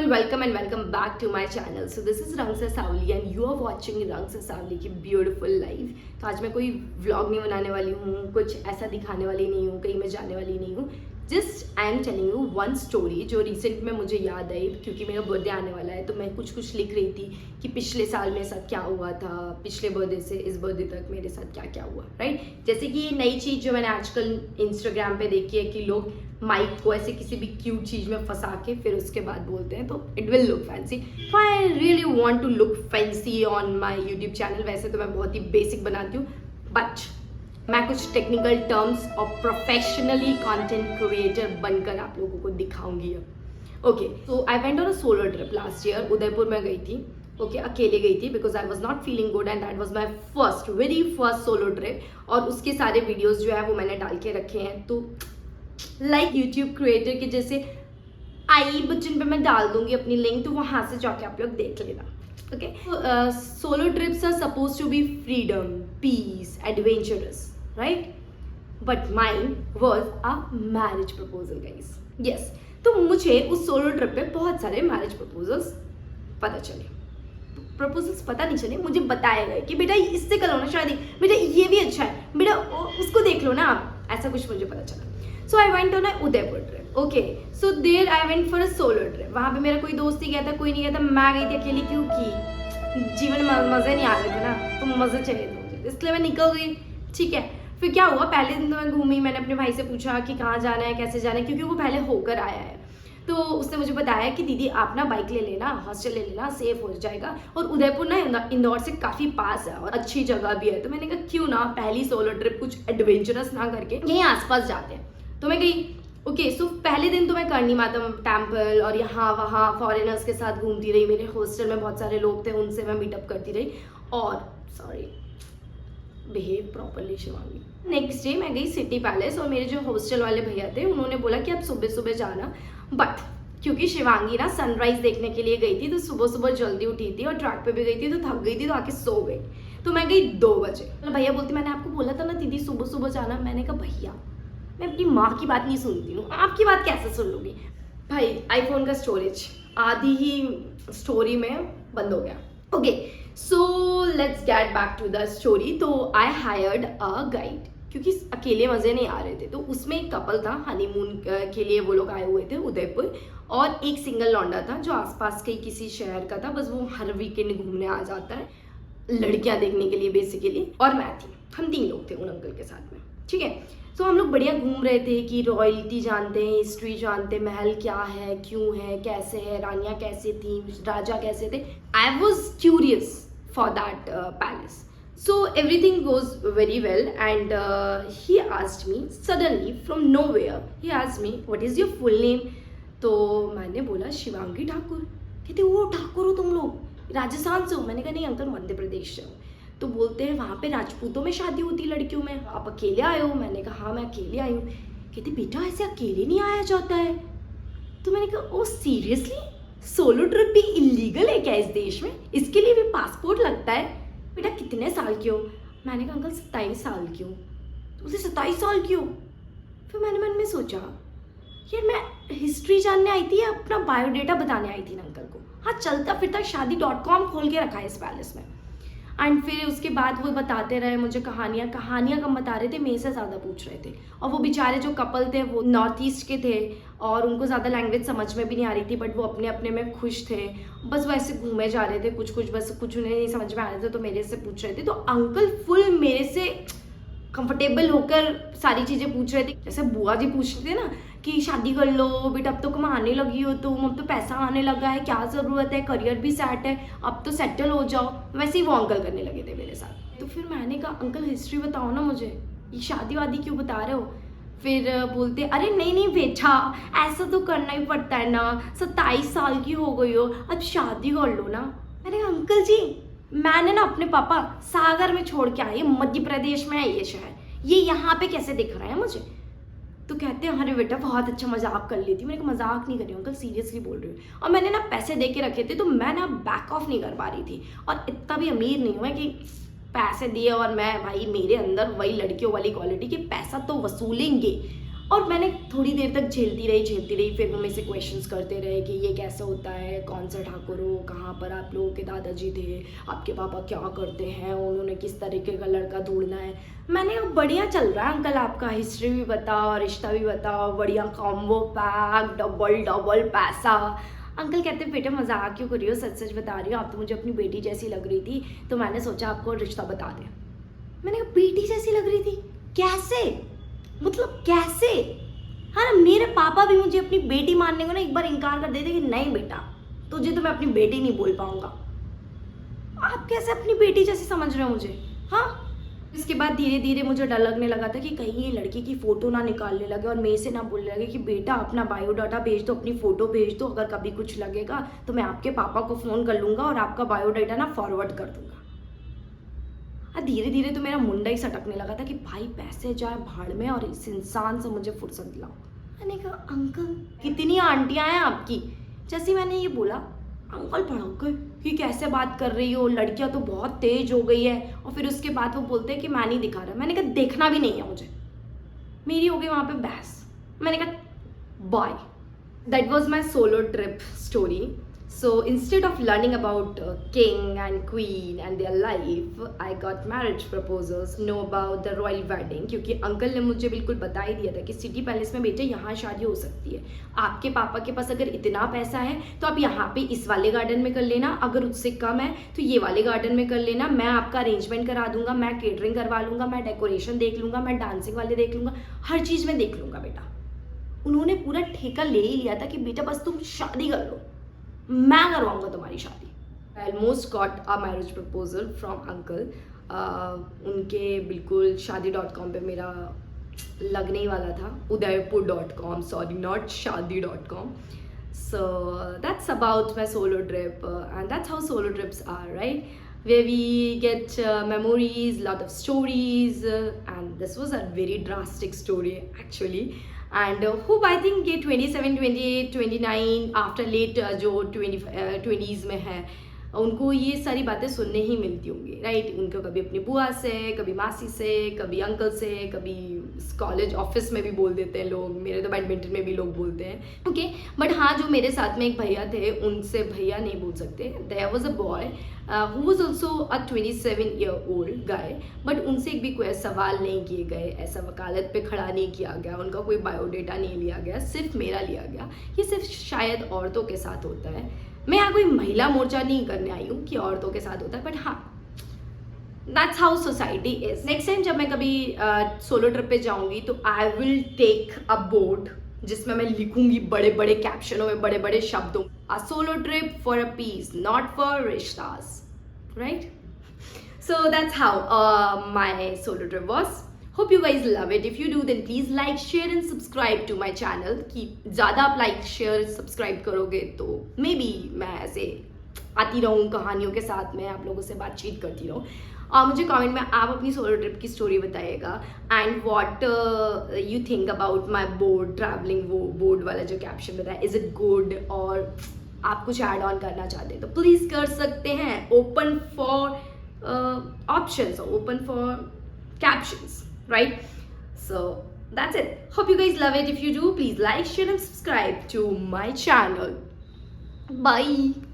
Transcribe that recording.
everyone, welcome and welcome back to my channel. So this is Rangsa Savli and you are watching Rangsa Savli की beautiful life. तो आज मैं कोई vlog नहीं बनाने वाली हूँ, कुछ ऐसा दिखाने वाली नहीं हूँ, कहीं मैं जाने वाली नहीं हूँ. Just I am telling you one story जो रिसेंट में मुझे याद आई क्योंकि मेरा बर्थडे आने वाला है. तो मैं कुछ लिख रही थी कि पिछले साल मेरे साथ क्या हुआ था, पिछले बर्थडे से इस बर्थडे तक मेरे साथ क्या क्या हुआ, राइट. जैसे कि ये नई चीज़ जो मैंने आजकल इंस्टाग्राम पे देखी है कि लोग माइक को ऐसे किसी भी क्यूट चीज़ में फंसा के फिर उसके बाद बोलते हैं तो इट विल लुक फैंसी. तो I really want to look fancy on my YouTube channel. वैसे तो मैं बहुत ही बेसिक बनाती हूँ बट मैं कुछ टेक्निकल टर्म्स और प्रोफेशनली कंटेंट क्रिएटर बनकर आप लोगों को दिखाऊंगी. ओके, तो आई went on a solo trip last year. Udaipur में गई थी. ओके, अकेले गई थी because I was not feeling good and that was my very first solo trip. और उसके सारे वीडियोज जो है वो मैंने डाल के रखे हैं. तो लाइक यूट्यूब क्रिएटर के जैसे आई बटन पे मैं डाल दूंगी अपनी लिंक, तो वहाँ से जाके आप लोग देख लेना. Okay, solo trips are supposed to be freedom, peace, adventurous, right? But mine was a marriage proposal, guys. Yes. तो मुझे उस सोलो ट्रिप पे बहुत सारे मैरिज प्रपोजल्स पता चले. प्रपोजल्स पता नहीं चले, मुझे बताया गया कि बेटा इससे कर लो ना शादी, बेटा ये भी अच्छा है, बेटा उसको देख लो ना आप. ऐसा कुछ मुझे पता चला. So I went on a Udaipur trip. Okay, so there I went for a solo trip. वहाँ पे मेरा कोई दोस्त नहीं गया था, कोई नहीं गया था, मैं गई थी अकेली क्योंकि जीवन में मज़े नहीं आ रहे थे ना, तो मज़े चाहिए थे मुझे, इसलिए मैं निकल गई. ठीक है, फिर क्या हुआ, पहले दिन तो मैं घूमी. मैंने अपने भाई से पूछा कि कहाँ जाना है, कैसे जाना है, क्योंकि वो पहले होकर आया है. तो उसने मुझे बताया कि दीदी आप ना बाइक ले लेना, हॉस्टल ले लेना, सेफ हो जाएगा. और उदयपुर ना इंदौर से काफ़ी पास है और अच्छी जगह भी है. तो मैंने कहा क्यों ना पहली सोलो ट्रिप कुछ एडवेंचरस ना करके यहीं आसपास जाते हैं. तो मैं गई. ओके, सो पहले दिन तो मैं करनी माता टेम्पल और यहाँ वहाँ फॉरेनर्स के साथ घूमती रही. मेरे हॉस्टल में बहुत सारे लोग थे, उनसे मैं मीटअप करती रही. और sorry, behave properly Shivangi. Next day मैं गई सिटी पैलेस और मेरे जो हॉस्टल वाले भैया थे उन्होंने बोला कि आप सुबह सुबह जाना. बट क्योंकि शिवांगी ना सनराइज देखने के लिए गई थी तो सुबह सुबह जल्दी उठी थी और ट्रैक पे भी गई थी तो थक गई थी तो आके सो गई. तो मैं गई 2 बजे. तो भैया बोलते मैंने आपको बोला था ना दीदी सुबह सुबह जाना. मैंने कहा भैया मैं अपनी माँ की बात नहीं सुनती हूँ, आपकी बात कैसे सुन लूँगी. भाई आईफोन का स्टोरेज आधी ही स्टोरी में बंद हो गया. Okay, so let's get back to the story. तो आई हायर्ड अ गाइड क्योंकि अकेले मज़े नहीं आ रहे थे. तो उसमें एक कपल था, हनीमून के लिए वो लोग आए हुए थे उदयपुर. और एक सिंगल लौंडा था जो आसपास के किसी शहर का था, बस वो हर वीकेंड घूमने आ जाता है लड़कियां देखने के लिए बेसिकली. और मैं थी, हम 3 लोग थे उन अंकल के साथ में. ठीक है, तो हम लोग बढ़िया घूम रहे थे कि रॉयल्टी जानते हैं, हिस्ट्री जानते हैं, महल क्या है, क्यों है, कैसे है, रानियाँ कैसे थी, राजा कैसे थे. I was curious for that palace. So everything goes very well and he asked me suddenly from nowhere, he asked me what is your full name. तो मैंने बोला शिवांगी ठाकुर. कहते वो ठाकुर हो तुम लोग, राजस्थान से हो. मैंने कहा नहीं अंकल, मध्य प्रदेश से हूँ. तो बोलते हैं वहाँ पे राजपूतों में शादी होती है लड़कियों में, आप अकेले आए हो. मैंने कहा हाँ मैं अकेले आई हूँ. कहते बेटा ऐसे अकेले नहीं आया जाता है. तो मैंने कहा ओ सीरियसली, सोलो ट्रिप भी इलीगल है क्या इस देश में, इसके लिए भी पासपोर्ट लगता है. बेटा कितने साल की हो. मैंने कहा अंकल 27 साल की हूँ. तो बोलते 27 साल की हो. फिर मैंने मन में सोचा यार मैं हिस्ट्री जानने आई थी या अपना बायोडेटा बताने आई थी ना अंकल को. हाँ चलता फिरता शादी.com खोल के रखा है इस पैलेस में. एंड फिर उसके बाद वो बताते रहे मुझे कहानियाँ कम बता रहे थे, मेरे से ज़्यादा पूछ रहे थे. और वो बेचारे जो कपल थे वो नॉर्थ ईस्ट के थे और उनको ज़्यादा लैंग्वेज समझ में भी नहीं आ रही थी बट वो अपने अपने में खुश थे. बस वो ऐसे घूमे जा रहे थे, कुछ बस कुछ उन्हें नहीं समझ में आ रहे थे तो मेरे से पूछ रहे थे. तो अंकल फुल मेरे से कंफर्टेबल होकर सारी चीज़ें पूछ रहे थे. जैसे बुआ जी पूछते थे ना कि शादी कर लो बेटा, अब तो कमाने लगी हो तुम, अब तो पैसा आने लगा है, क्या ज़रूरत है, करियर भी सेट है, अब तो सेटल हो जाओ. वैसे ही वो अंकल करने लगे थे मेरे साथ. तो फिर मैंने कहा अंकल हिस्ट्री बताओ ना मुझे, ये शादी वादी क्यों बता रहे हो. फिर बोलते अरे नहीं बेटा ऐसा तो करना ही पड़ता है ना, 27 साल की हो गई हो, अब शादी कर लो ना. मैंने कहा अंकल जी मैंने ना अपने पापा सागर में छोड़ के आई, मध्य प्रदेश में है ये शहर, ये यहाँ पे कैसे दिख रहा है मुझे. तो कहते हैं अरे बेटा बहुत अच्छा मजाक कर लेती. मैंने कहा मजाक नहीं कर रही हूँ अंकल, सीरियसली बोल रही हूँ. और मैंने ना पैसे दे के रखे थे तो मैं ना बैक ऑफ नहीं कर पा रही थी. और इतना भी अमीर नहीं हुआ कि पैसे दिए और मैं, भाई मेरे अंदर वही लड़कियों वाली क्वालिटी कि पैसा तो वसूलेंगे और मैंने थोड़ी देर तक झेलती रही, फिर वो मेरे से क्वेश्चंस करते रहे कि ये कैसे होता है, कौन सा ठाकुर हो, कहाँ पर आप लोगों के दादाजी थे, आपके पापा क्या करते हैं, उन्होंने किस तरीके का लड़का ढूंढना है। मैंने अब बढ़िया चल रहा है अंकल, आपका हिस्ट्री भी बताओ, रिश्ता भी बताओ, बढ़िया कॉम्बो पैक, डबल पैसा। अंकल कहते बेटा मजाक क्यों कर रही हो, सच सच बता रही हो, आप तो मुझे अपनी बेटी जैसी लग रही थी, तो मैंने सोचा आपको रिश्ता बता दें। मैंने कहा बेटी जैसी लग रही थी कैसे, मतलब कैसे? हाँ ना, मेरे पापा भी मुझे अपनी बेटी मानने को ना एक बार इनकार कर देते कि नहीं बेटा तुझे तो मैं अपनी बेटी नहीं बोल पाऊंगा। आप कैसे अपनी बेटी जैसे समझ रहे हो मुझे? हाँ। इसके बाद धीरे धीरे मुझे डर लगने लगा था कि कहीं ये लड़की की फ़ोटो ना निकालने लगे और मेरे से ना बोलने लगे कि बेटा अपना बायोडाटा भेज दो, अपनी फ़ोटो भेज दो, अगर कभी कुछ लगेगा तो मैं आपके पापा को फ़ोन कर लूँगा और आपका बायोडाटा ना फॉरवर्ड कर दूँगा। धीरे धीरे तो मेरा मुंडा ही सटकने लगा था कि भाई पैसे जाए भाड़ में और इस इंसान से मुझे फुर्सत दिलाओ। मैंने कहा अंकल कितनी आंटियां हैं आपकी। जैसे मैंने ये बोला अंकल भड़क गए कि कैसे बात कर रही हो, लड़कियां तो बहुत तेज हो गई है। और फिर उसके बाद वो बोलते हैं कि मैं नहीं दिखा रहा। मैंने कहा देखना भी नहीं है मुझे। मेरी हो गई वहाँ पे बहस। मैंने कहा bye. That was my solo trip story. So instead of learning about king and queen and their life, I got marriage proposals, know about the royal wedding, क्योंकि अंकल ने मुझे बिल्कुल बता ही दिया था कि सिटी पैलेस में बेटे यहाँ शादी हो सकती है. आपके पापा के पास अगर इतना पैसा है तो आप यहाँ पे इस वाले गार्डन में कर लेना, अगर उससे कम है तो ये वाले गार्डन में कर लेना. मैं आपका अरेंजमेंट करा दूंगा, मैं केटरिंग करवा लूँगा, मैं डेकोरेशन देख लूँगा, मैं डांसिंग वाले देख लूँगा, हर चीज़ में देख लूँगा बेटा. उन्होंने पूरा ठेका ले ही लिया था कि बेटा बस तुम शादी कर लो, मैं करवाऊंगा तुम्हारी शादी. I almost got a marriage proposal from uncle. उनके बिल्कुल शादी.com पे मेरा लगने ही वाला था. udaipur.com, सॉरी नॉट शादी.com. So that's about my solo trip, and that's how solo trips are, right? Where we get memories, lot of stories, and this was a very drastic story actually. And hope I think ये 27, 28, 29 after late जो 20s में है उनको ये सारी बातें सुनने ही मिलती होंगी, राइट? उनको कभी अपनी बुआ से, कभी मासी से, कभी अंकल से, कभी कॉलेज ऑफिस में भी बोल देते हैं लोग. मेरे तो बैडमिंटन में भी लोग बोलते हैं, ओके. बट हाँ, जो मेरे साथ में एक भैया थे उनसे भैया नहीं बोल सकते. There was a boy who was also a 27-year-old guy, but उनसे एक भी कोई सवाल नहीं किए गए, ऐसा वकालत पे खड़ा नहीं किया गया, उनका कोई बायोडेटा नहीं लिया गया, सिर्फ मेरा लिया गया. ये सिर्फ शायद औरतों के साथ होता है. मैं यहाँ कोई महिला मोर्चा नहीं करने आई हूँ कि औरतों के साथ होता है, बट हाँ that's how society is. Next time जब मैं कभी सोलो ट्रिप पे जाऊँगी तो I will take a board जिसमें मैं लिखूंगी बड़े बड़े कैप्शनों में, बड़े बड़े शब्दों, a solo trip for a peace not for रिश्तास, right? So that's how my solo trip was. Hope you guys love it. If you do, then please like, share and subscribe to my channel. कि ज़्यादा आप like, share, subscribe करोगे तो maybe मैं ऐसे आती रहूँ कहानियों के साथ में, आप लोगों से बातचीत करती रहूँ. और मुझे कमेंट में आप अपनी सोलो ट्रिप की स्टोरी बताइएगा and what you think about my board travelling. वो बोर्ड वाला जो कैप्शन बताया, इज इट गुड, और आप कुछ ऐड ऑन करना चाहते हैं तो प्लीज़ कर सकते हैं. Open for options, open for captions, right? So that's it. Hope you guys love it. If you do, please like, share and subscribe to my channel. Bye.